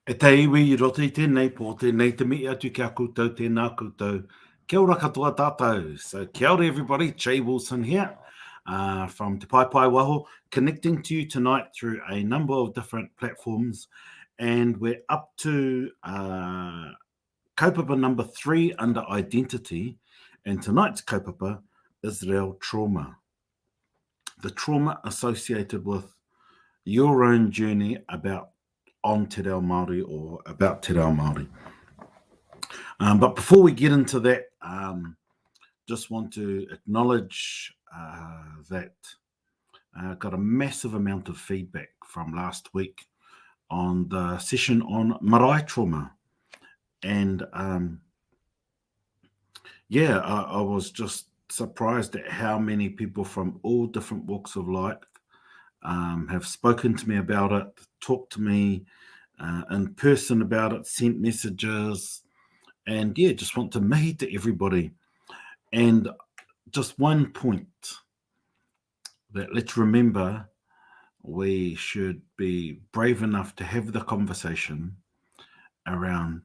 E te iwi I roto I tēnei pō tēnei te mi atu kia koutou tēnā koutou. Kia ora katoa tātou. So kia ora everybody, Jay Wilson here from Te Pai Pai Waho, connecting to you tonight through a number of different platforms. And we're up to kaupapa number 3 under identity. And tonight's kaupapa is reo trauma. The trauma associated with your own journey about on Te Reo Māori or about Te Reo Māori. But before we get into that, just want to acknowledge that I got a massive amount of feedback from last week on the session on marae trauma. And I was just surprised at how many people from all different walks of life have spoken to me about it, talked to me in person about it, sent messages, and just want to meet to everybody. And just one point that let's remember, we should be brave enough to have the conversation around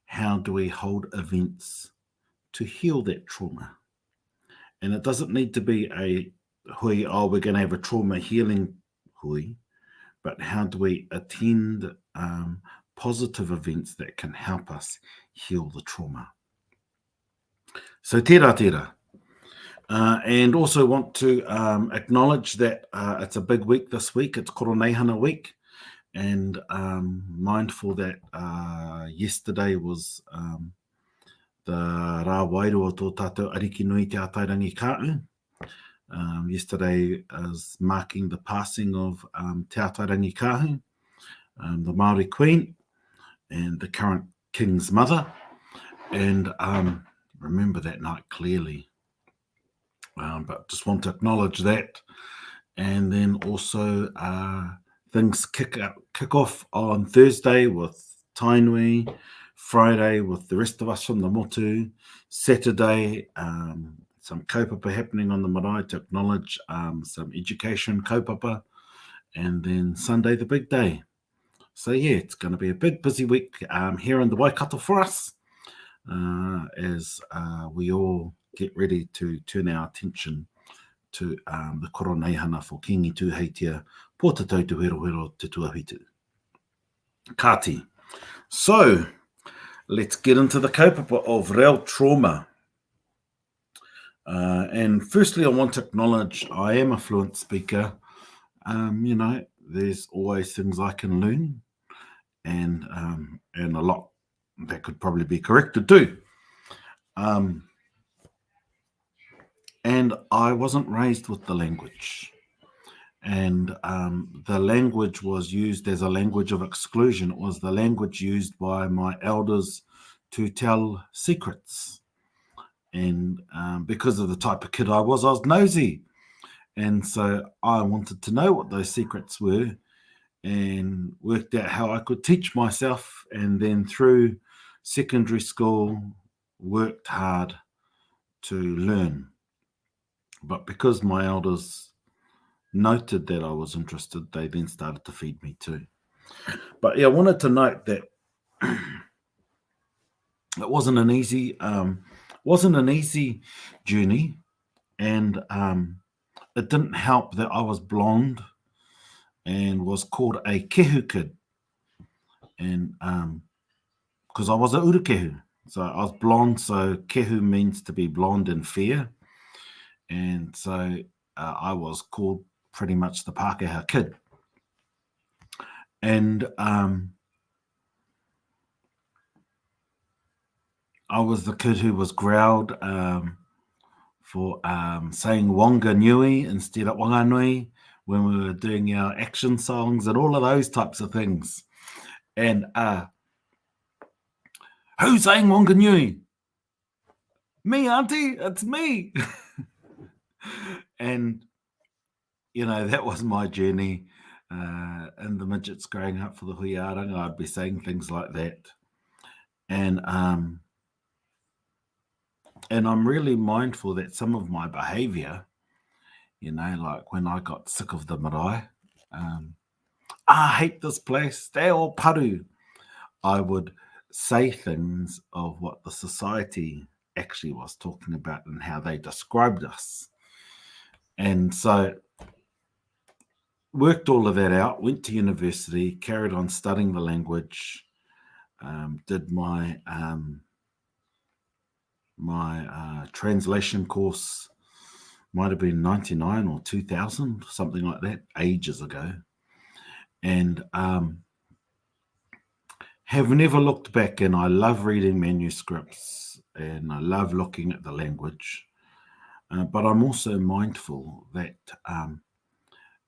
how do we hold events to heal that trauma. And it doesn't need to be a hui, we're going to have a trauma healing hui, but how do we attend positive events that can help us heal the trauma? So tērā. And also want to acknowledge that it's a big week this week. It's Koroneihana week. And mindful that yesterday was the rā wairua tō tātou ariki nui te atairangi kāu. Yesterday is marking the passing of Te Atairangi Kauhau, the Māori Queen, and the current King's mother. And remember that night clearly. But just want to acknowledge that. And then also things kick off on Thursday with Tainui, Friday with the rest of us from the motu, Saturday some kaupapa happening on the marae to acknowledge some education kaupapa, and then Sunday the big day. So it's going to be a big busy week here in the Waikato for us as we all get ready to turn our attention to the Koroneihana for Kingi Tūheitia po te tautu hero te tuahitu. Kāti. So let's get into the kaupapa of reo trauma. And firstly, I want to acknowledge I am a fluent speaker. There's always things I can learn, and a lot that could probably be corrected too. And I wasn't raised with the language. And the language was used as a language of exclusion. It was the language used by my elders to tell secrets. And because of the type of kid I was nosy. And so I wanted to know what those secrets were and worked out how I could teach myself. And then through secondary school, worked hard to learn. But because my elders noted that I was interested, they then started to feed me too. But I wanted to note that it wasn't an easy journey, and it didn't help that I was blonde and was called a kehu kid, and because I was a urukehu, so I was blonde. So kehu means to be blonde and fair, and so I was called pretty much the Pākehā kid, and I was the kid who was growled for saying wanga nui instead of wanganui when we were doing our action songs and all of those types of things. And who's saying wanga nui? Me, auntie, it's me. And, that was my journey in the midgets growing up for the huiaranga. I'd be saying things like that. And I'm really mindful that some of my behavior, like when I got sick of the marae, I hate this place, te o paru. I would say things of what the society actually was talking about and how they described us. And so worked all of that out, went to university, carried on studying the language, did my translation course, might have been 99 or 2000, something like that, ages ago. And have never looked back. And I love reading manuscripts and I love looking at the language. But I'm also mindful that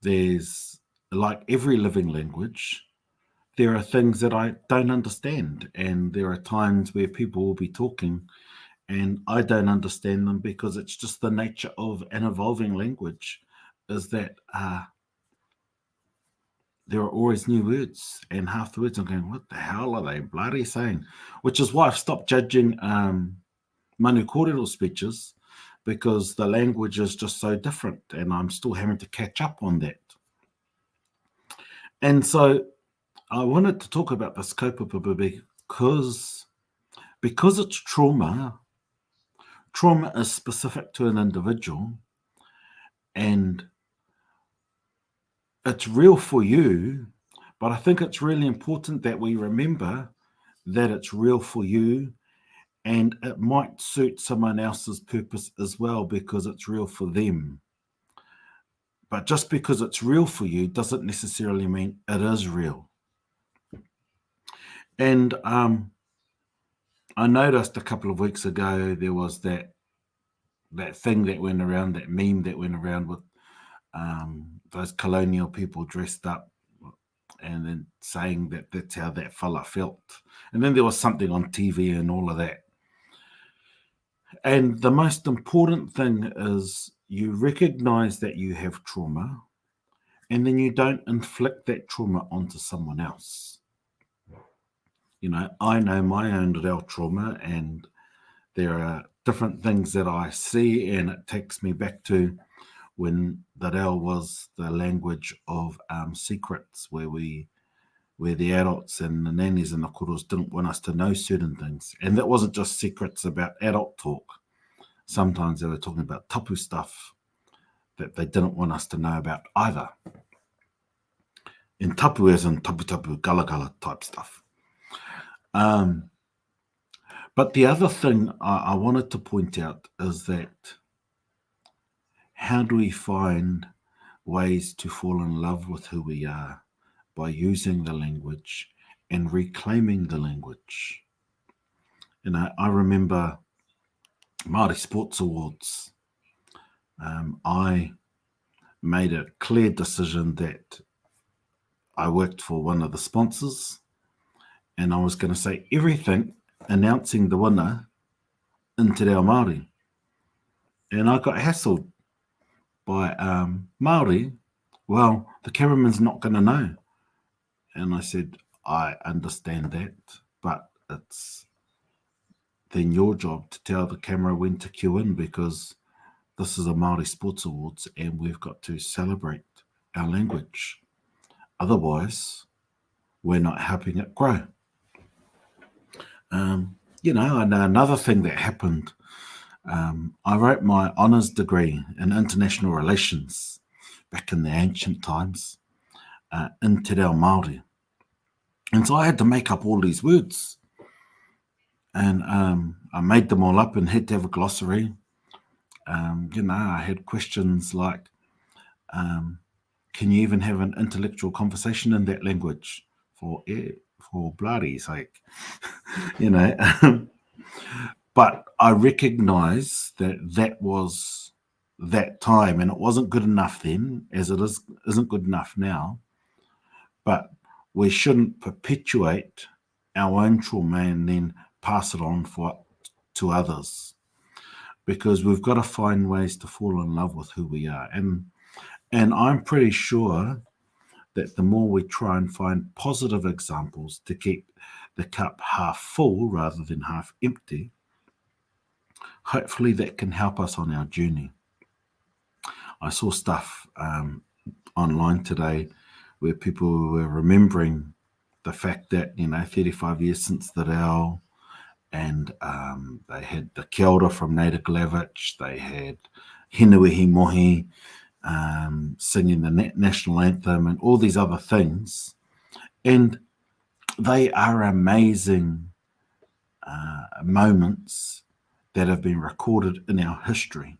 there's, like every living language, there are things that I don't understand. And there are times where people will be talking and I don't understand them because it's just the nature of an evolving language, is that there are always new words, and half the words I'm going, what the hell are they bloody saying? Which is why I've stopped judging manu kōrero speeches, because the language is just so different and I'm still having to catch up on that. And so I wanted to talk about this kaupapa because it's trauma. Trauma is specific to an individual and it's real for you, but I think it's really important that we remember that it's real for you and it might suit someone else's purpose as well because it's real for them. But just because it's real for you doesn't necessarily mean it is real. And I noticed a couple of weeks ago there was that thing that went around, that meme that went around with those colonial people dressed up and then saying that that's how that fella felt. And then there was something on TV and all of that. And the most important thing is you recognize that you have trauma and then you don't inflict that trauma onto someone else. You know, I know my own real trauma and there are different things that I see and it takes me back to when the reo was the language of secrets, where the adults and the nannies and the koros didn't want us to know certain things. And that wasn't just secrets about adult talk. Sometimes they were talking about tapu stuff that they didn't want us to know about either. In tapu as in tapu, gala type stuff. But the other thing I wanted to point out is that how do we find ways to fall in love with who we are by using the language and reclaiming the language? You know, I remember Māori Sports Awards. I made a clear decision that I worked for one of the sponsors and I was going to say everything announcing the winner in Te Reo Māori. And I got hassled by Māori. Well, the cameraman's not going to know. And I said, I understand that, but it's then your job to tell the camera when to cue in, because this is a Māori Sports Awards and we've got to celebrate our language. Otherwise, we're not helping it grow. You know, and another thing that happened, I wrote my honours degree in international relations back in the ancient times in Te Reo Māori. And so I had to make up all these words. And I made them all up and had to have a glossary. You know, I had questions like, can you even have an intellectual conversation in that language? For bloody sake, you know. But I recognize that was that time, and it wasn't good enough then, as it isn't good enough now. But we shouldn't perpetuate our own trauma and then pass it on to others, because we've got to find ways to fall in love with who we are. And I'm pretty sure that the more we try and find positive examples to keep the cup half full rather than half empty, hopefully that can help us on our journey. I saw stuff online today where people were remembering the fact that, 35 years since the reo, and they had the kia ora from Nada Glavich, they had Hinuihi Mohi singing the national anthem and all these other things. And they are amazing moments that have been recorded in our history.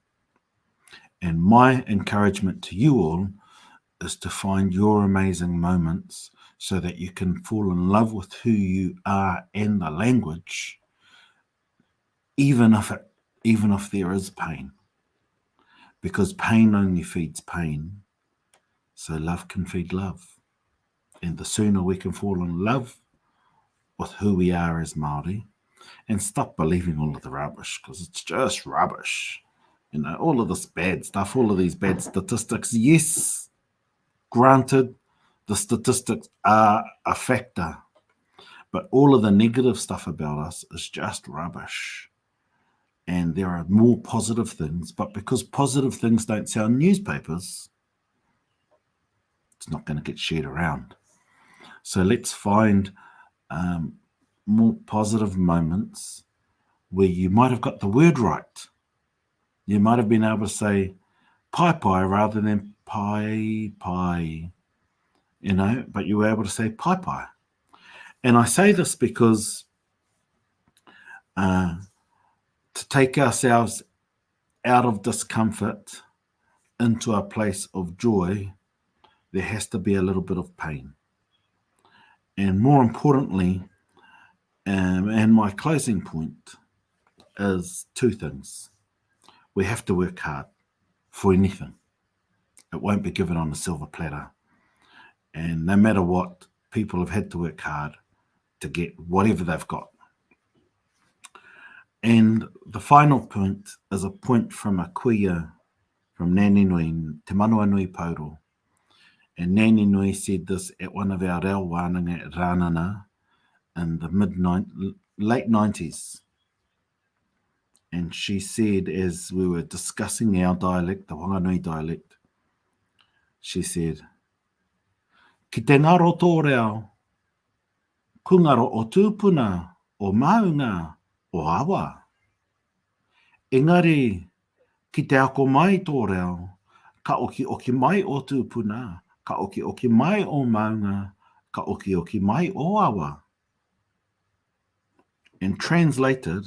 And my encouragement to you all is to find your amazing moments so that you can fall in love with who you are and the language, even if there is pain. Because pain only feeds pain, so love can feed love. And the sooner we can fall in love with who we are as Māori and stop believing all of the rubbish, because it's just rubbish. All of this bad stuff, all of these bad statistics. Yes, granted, the statistics are a factor, but all of the negative stuff about us is just rubbish. And there are more positive things, but because positive things don't sell in newspapers, it's not going to get shared around. So let's find more positive moments where you might have got the word right. You might have been able to say pai pai rather than pai pai, but you were able to say pai pai. And I say this because to take ourselves out of discomfort into a place of joy, there has to be a little bit of pain. And more importantly, and my closing point is two things. We have to work hard for anything. It won't be given on a silver platter. And no matter what, people have had to work hard to get whatever they've got. And the final point is a point from a kuia from Nani Nui, Te Manua Nui Pauro. And Nani Nui said this at one of our reo wānanga at Rānana in the late 90s. And she said, as we were discussing our dialect, the Whanganui dialect, she said, ki te ngaro tō reo, kungaro o tūpuna, o maunga, o awa. Engari, ki te ako mai tō reo, ka oki mai o tūpuna, ka oki mai o maunga, ka oki mai o awa. And translated,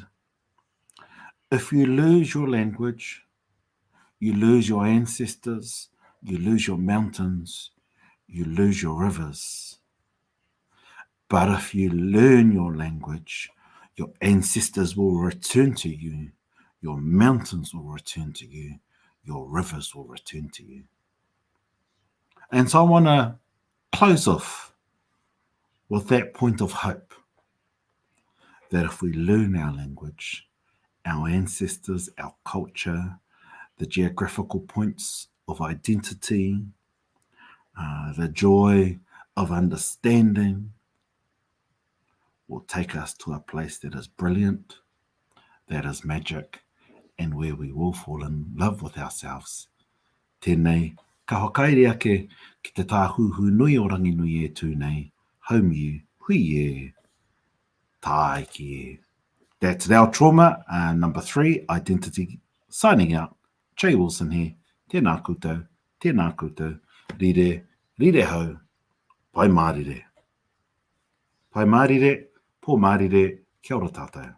if you lose your language, you lose your ancestors, you lose your mountains, you lose your rivers. But if you learn your language, your ancestors will return to you, your mountains will return to you, your rivers will return to you. And so I want to close off with that point of hope, that if we learn our language, our ancestors, our culture, the geographical points of identity, the joy of understanding will take us to a place that is brilliant, that is magic, and where we will fall in love with ourselves. Tēnei, ka hokaere ake ki te tāhuhu nui o rangi nui e tūnei, home you, hui e, tāi ki e. That's our trauma, number 3, identity. Signing out. Jay Wilson here. Tēnā koutou, rire hau, pai mārire. Pai mārire, pō mārire, kia ora tātou.